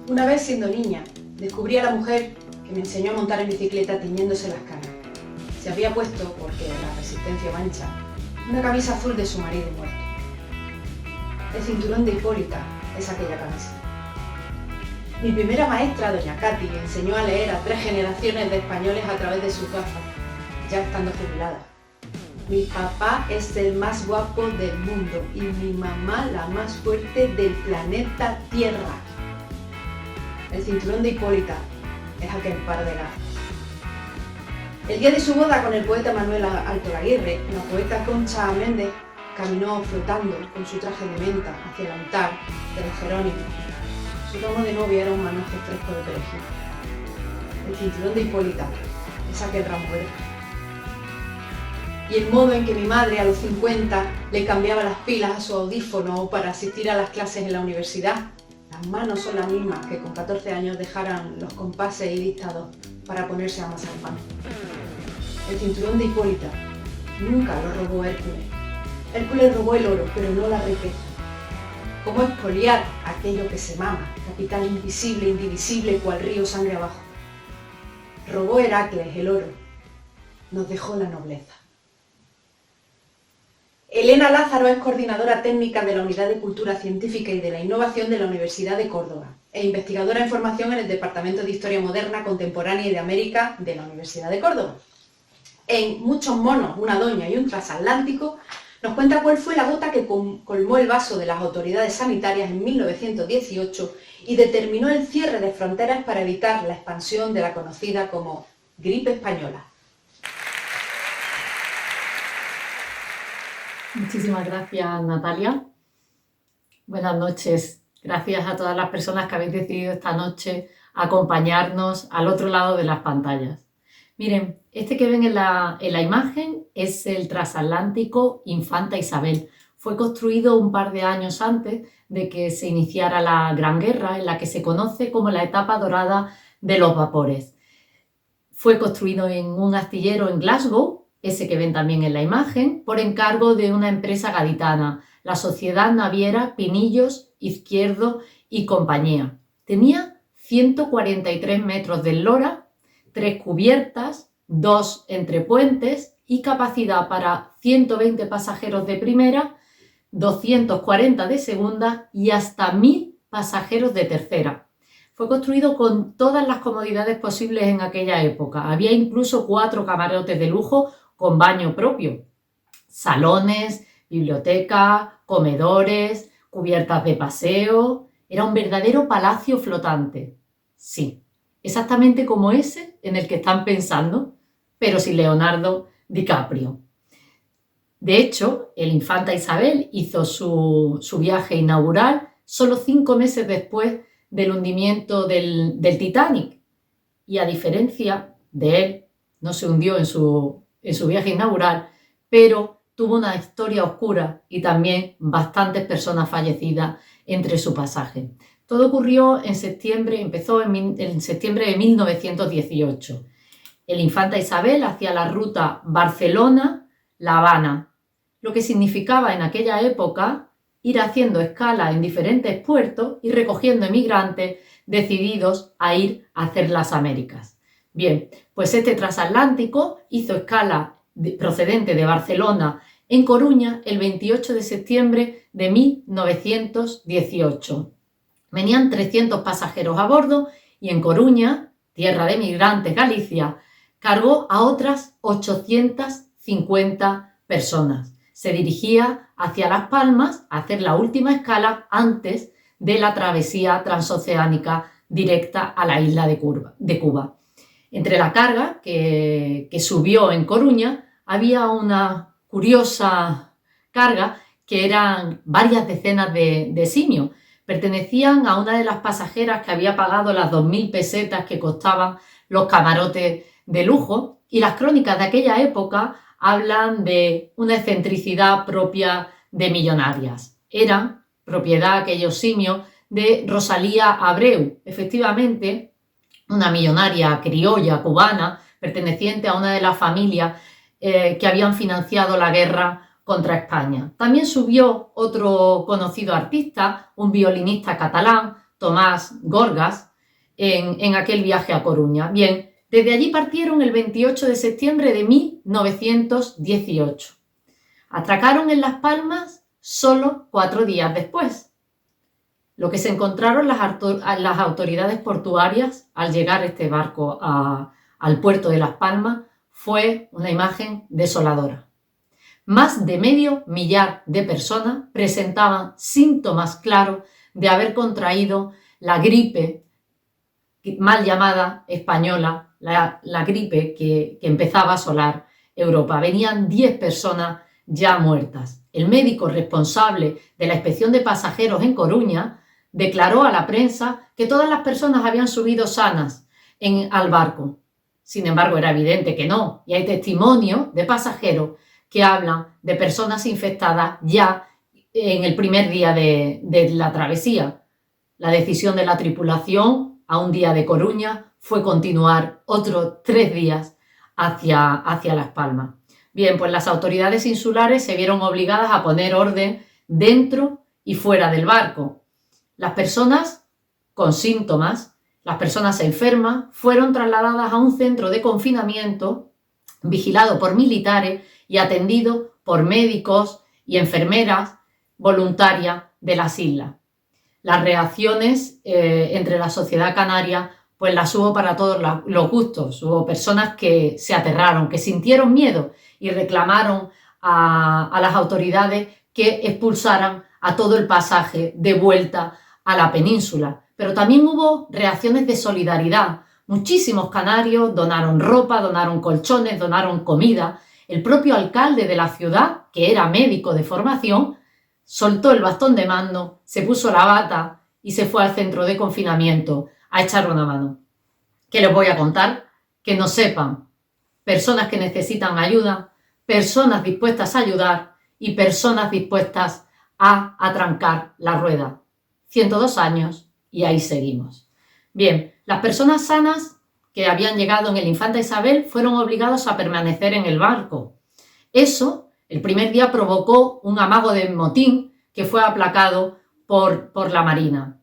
Una vez siendo niña, descubrí a la mujer que me enseñó a montar en bicicleta tiñéndose las canas. Se había puesto, porque la resistencia mancha, una camisa azul de su marido muerto. El cinturón de Hipólita es aquella camisa. Mi primera maestra, doña Katy, enseñó a leer a 3 generaciones de españoles a través de sus gafas, ya estando jubilada. Mi papá es el más guapo del mundo y mi mamá la más fuerte del planeta Tierra. El cinturón de Hipólita es aquel par de gafas. El día de su boda con el poeta Manuel Alto Laguirre, la poeta Concha Méndez caminó flotando con su traje de menta hacia el altar de los Jerónimos. Su ramo de novia era un manojo fresco de perejil. El cinturón de Hipólita es aquel ramo verde. Y el modo en que mi madre a los 50 le cambiaba las pilas a su audífono para asistir a las clases en la universidad. Las manos son las mismas que con 14 años dejaran los compases y dictados para ponerse a amasar pan. El cinturón de Hipólita nunca lo robó Hércules. Hércules robó el oro, pero no la riqueza. ¿Cómo expoliar aquello que se mama, capital invisible, indivisible, cual río sangre abajo? Robó Heracles el oro, nos dejó la nobleza. Elena Lázaro es coordinadora técnica de la Unidad de Cultura Científica y de la Innovación de la Universidad de Córdoba e investigadora en formación en el Departamento de Historia Moderna, Contemporánea y de América de la Universidad de Córdoba. En Muchos monos, una doña y un transatlántico nos cuenta cuál fue la gota que colmó el vaso de las autoridades sanitarias en 1918 y determinó el cierre de fronteras para evitar la expansión de la conocida como gripe española. Muchísimas gracias, Natalia. Buenas noches. Gracias a todas las personas que habéis decidido esta noche acompañarnos al otro lado de las pantallas. Miren, este que ven en la imagen es el transatlántico Infanta Isabel. Fue construido un par de años antes de que se iniciara la Gran Guerra, en la que se conoce como la etapa dorada de los vapores. Fue construido en un astillero en Glasgow, ese que ven también en la imagen, por encargo de una empresa gaditana, la Sociedad Naviera Pinillos, Izquierdo y Compañía. Tenía 143 metros de eslora, 3 cubiertas, 2 entrepuentes y capacidad para 120 pasajeros de primera, 240 de segunda y hasta 1000 pasajeros de tercera. Fue construido con todas las comodidades posibles en aquella época. Había incluso 4 camarotes de lujo con baño propio, salones, biblioteca, comedores, cubiertas de paseo. Era un verdadero palacio flotante. Sí, exactamente como ese en el que están pensando, pero sin Leonardo DiCaprio. De hecho, el Infanta Isabel hizo su viaje inaugural solo 5 meses después del hundimiento del Titanic. Y a diferencia de él, no se hundió en su viaje inaugural, pero tuvo una historia oscura y también bastantes personas fallecidas entre su pasaje. Todo ocurrió en septiembre, empezó en septiembre de 1918. El Infanta Isabel hacía la ruta Barcelona-La Habana, lo que significaba en aquella época ir haciendo escala en diferentes puertos y recogiendo emigrantes decididos a ir a hacer las Américas. Bien, pues este transatlántico hizo escala procedente de Barcelona en Coruña el 28 de septiembre de 1918. Venían 300 pasajeros a bordo y en Coruña, tierra de migrantes, Galicia, cargó a otras 850 personas. Se dirigía hacia Las Palmas a hacer la última escala antes de la travesía transoceánica directa a la isla de Cuba. Entre la carga que subió en Coruña había una curiosa carga que eran varias decenas de simios. Pertenecían a una de las pasajeras que había pagado las 2.000 pesetas que costaban los camarotes de lujo, y las crónicas de aquella época hablan de una excentricidad propia de millonarias. Eran propiedad aquellos simios de Rosalía Abreu, efectivamente una millonaria criolla cubana perteneciente a una de las familias que habían financiado la guerra contra España. También subió otro conocido artista, un violinista catalán, Tomás Gorgas en aquel viaje a Coruña. Bien, desde allí partieron el 28 de septiembre de 1918. Atracaron en Las Palmas solo 4 días después. Lo que se encontraron las autoridades portuarias al llegar este barco al puerto de Las Palmas fue una imagen desoladora. Más de medio millar de personas presentaban síntomas claros de haber contraído la gripe mal llamada española, la gripe que empezaba a asolar Europa. Venían 10 personas ya muertas. El médico responsable de la inspección de pasajeros en Coruña declaró a la prensa que todas las personas habían subido sanas al barco. Sin embargo, era evidente que no, y hay testimonios de pasajeros que hablan de personas infectadas ya en el primer día de la travesía. La decisión de la tripulación a un día de Coruña fue continuar otros 3 días hacia Las Palmas. Bien, pues las autoridades insulares se vieron obligadas a poner orden dentro y fuera del barco. Las personas con síntomas, las personas enfermas, fueron trasladadas a un centro de confinamiento vigilado por militares y atendido por médicos y enfermeras voluntarias de las islas. Las reacciones entre la sociedad canaria pues las hubo para todos los gustos. Hubo personas que se aterraron, que sintieron miedo y reclamaron a las autoridades que expulsaran a todo el pasaje de vuelta a la península. Pero también hubo reacciones de solidaridad. Muchísimos canarios donaron ropa, donaron colchones, donaron comida. El propio alcalde de la ciudad, que era médico de formación, soltó el bastón de mando, se puso la bata y se fue al centro de confinamiento a echar una mano. ¿Qué les voy a contar? Que no sepan. Personas que necesitan ayuda, personas dispuestas a ayudar y personas dispuestas a atrancar la rueda. 102 años y ahí seguimos. Bien, las personas sanas que habían llegado en el Infanta Isabel fueron obligados a permanecer en el barco. Eso, el primer día, provocó un amago de motín que fue aplacado por la Marina.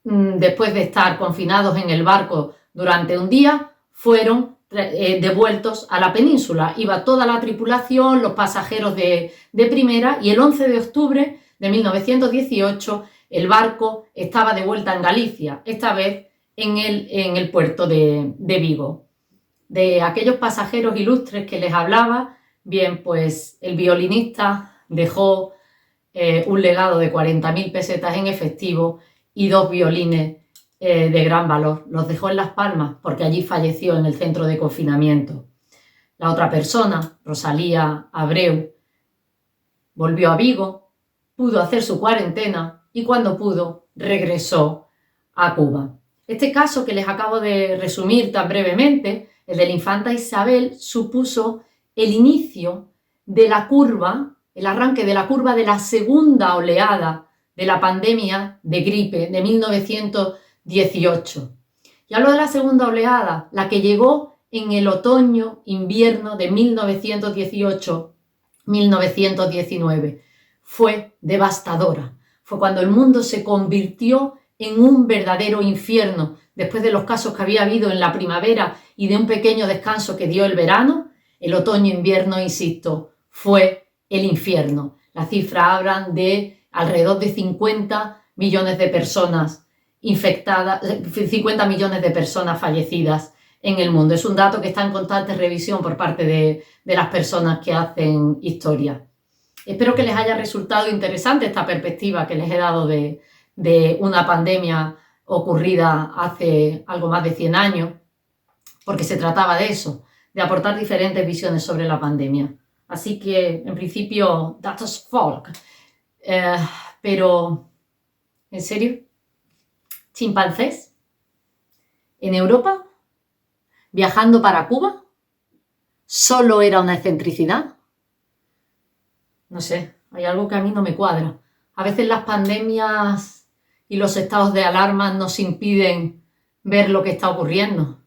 Después de estar confinados en el barco durante un día, fueron devueltos a la península. Iba toda la tripulación, los pasajeros de primera, y el 11 de octubre de 1918 el barco estaba de vuelta en Galicia, esta vez en el puerto de Vigo. De aquellos pasajeros ilustres que les hablaba, bien, pues el violinista dejó un legado de 40.000 pesetas en efectivo y 2 violines de gran valor. Los dejó en Las Palmas porque allí falleció en el centro de confinamiento. La otra persona, Rosalía Abreu, volvió a Vigo, pudo hacer su cuarentena y cuando pudo regresó a Cuba. Este caso que les acabo de resumir tan brevemente, el de la Infanta Isabel, supuso el inicio de la curva, el arranque de la curva de la segunda oleada de la pandemia de gripe de 1918. Y hablo de la segunda oleada, la que llegó en el otoño-invierno de 1918-1919. Fue devastadora. Fue cuando el mundo se convirtió en un verdadero infierno. Después de los casos que había habido en la primavera y de un pequeño descanso que dio el verano, el otoño-invierno, insisto, fue el infierno. Las cifras hablan de alrededor de 50 millones de personas infectadas, 50 millones de personas fallecidas en el mundo. Es un dato que está en constante revisión por parte de las personas que hacen historia. Espero que les haya resultado interesante esta perspectiva que les he dado de una pandemia ocurrida hace algo más de 100 años, porque se trataba de eso, de aportar diferentes visiones sobre la pandemia. Así que, en principio, datos folk. Pero, ¿en serio? ¿Chimpancés? ¿En Europa? ¿Viajando para Cuba? ¿Solo era una excentricidad? No sé, hay algo que a mí no me cuadra. A veces las pandemias y los estados de alarma nos impiden ver lo que está ocurriendo.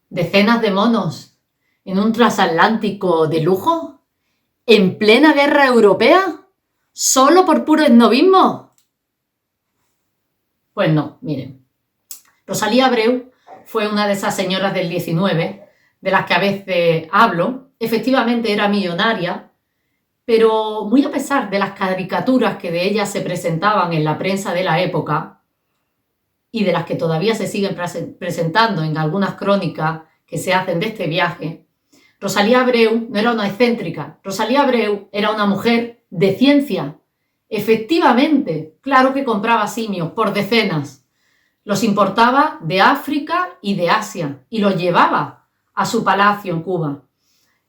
Decenas de monos en un transatlántico de lujo, en plena guerra europea, solo por puro esnovismo. Pues no, miren. Rosalía Abreu fue una de esas señoras del 19, de las que a veces hablo. Efectivamente era millonaria, pero muy a pesar de las caricaturas que de ella se presentaban en la prensa de la época, y de las que todavía se siguen presentando en algunas crónicas que se hacen de este viaje, Rosalía Abreu no era una excéntrica. Rosalía Abreu era una mujer de ciencia. Efectivamente, claro que compraba simios por decenas. Los importaba de África y de Asia y los llevaba a su palacio en Cuba.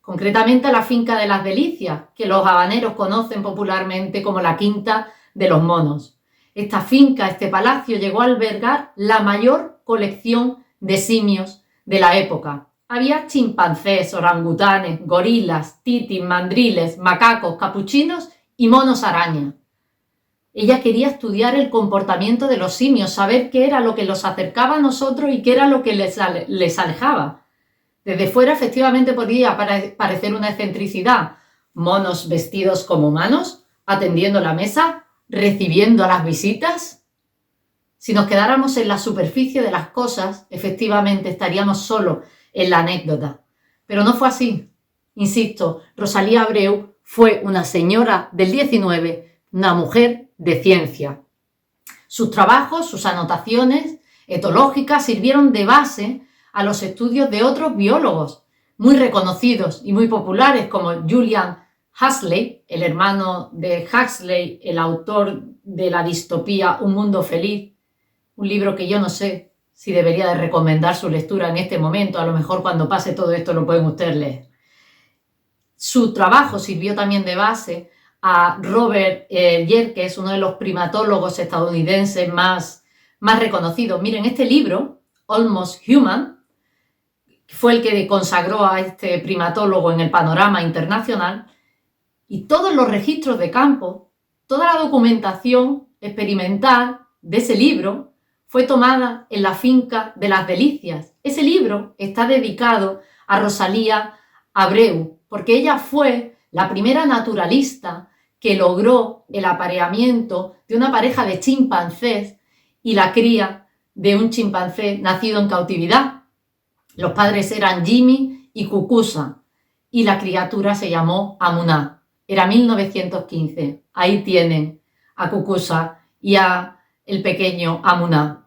Concretamente a la finca de las Delicias, que los habaneros conocen popularmente como la Quinta de los Monos. Esta finca, este palacio, llegó a albergar la mayor colección de simios de la época. Había chimpancés, orangutanes, gorilas, titis, mandriles, macacos, capuchinos y monos araña. Ella quería estudiar el comportamiento de los simios, saber qué era lo que los acercaba a nosotros y qué era lo que les alejaba. Desde fuera efectivamente podía parecer una excentricidad. Monos vestidos como humanos, atendiendo la mesa, recibiendo a las visitas. Si nos quedáramos en la superficie de las cosas, efectivamente estaríamos solo en la anécdota. Pero no fue así. Insisto, Rosalía Abreu fue una señora del 19, una mujer de ciencia. Sus trabajos, sus anotaciones etológicas sirvieron de base a los estudios de otros biólogos muy reconocidos y muy populares como Julian Huxley, el hermano de Huxley, el autor de la distopía Un mundo feliz, un libro que yo no sé si debería de recomendar su lectura en este momento, a lo mejor cuando pase todo esto lo pueden ustedes leer. Su trabajo sirvió también de base a Robert Yerkes, que es uno de los primatólogos estadounidenses más reconocidos. Miren, este libro, Almost Human, fue el que consagró a este primatólogo en el panorama internacional, y todos los registros de campo, toda la documentación experimental de ese libro fue tomada en la finca de las Delicias. Ese libro está dedicado a Rosalía Abreu, porque ella fue la primera naturalista que logró el apareamiento de una pareja de chimpancés y la cría de un chimpancé nacido en cautividad. Los padres eran Jimmy y Cucusa y la criatura se llamó Amuná. Era 1915. Ahí tienen a Cucusa y a el pequeño Amuná.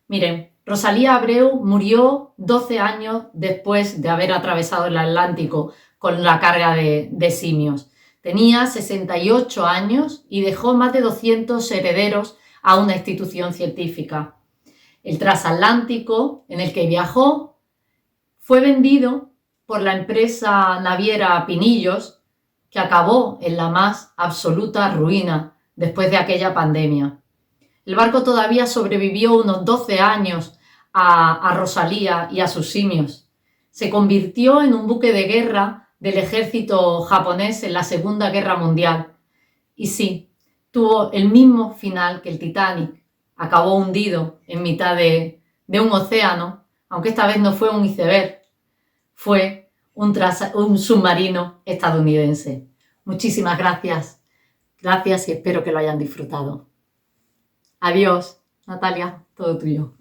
Miren, Rosalía Abreu murió 12 años después de haber atravesado el Atlántico con la carga de simios. Tenía 68 años y dejó más de 200 herederos a una institución científica. El transatlántico en el que viajó fue vendido por la empresa naviera Pinillos, que acabó en la más absoluta ruina después de aquella pandemia. El barco todavía sobrevivió unos 12 años a Rosalía y a sus simios. Se convirtió en un buque de guerra del ejército japonés en la Segunda Guerra Mundial. Y sí, tuvo el mismo final que el Titanic. Acabó hundido en mitad de un océano, aunque esta vez no fue un iceberg, fue un submarino estadounidense. Muchísimas gracias. Gracias y espero que lo hayan disfrutado. Adiós, Natalia, todo tuyo.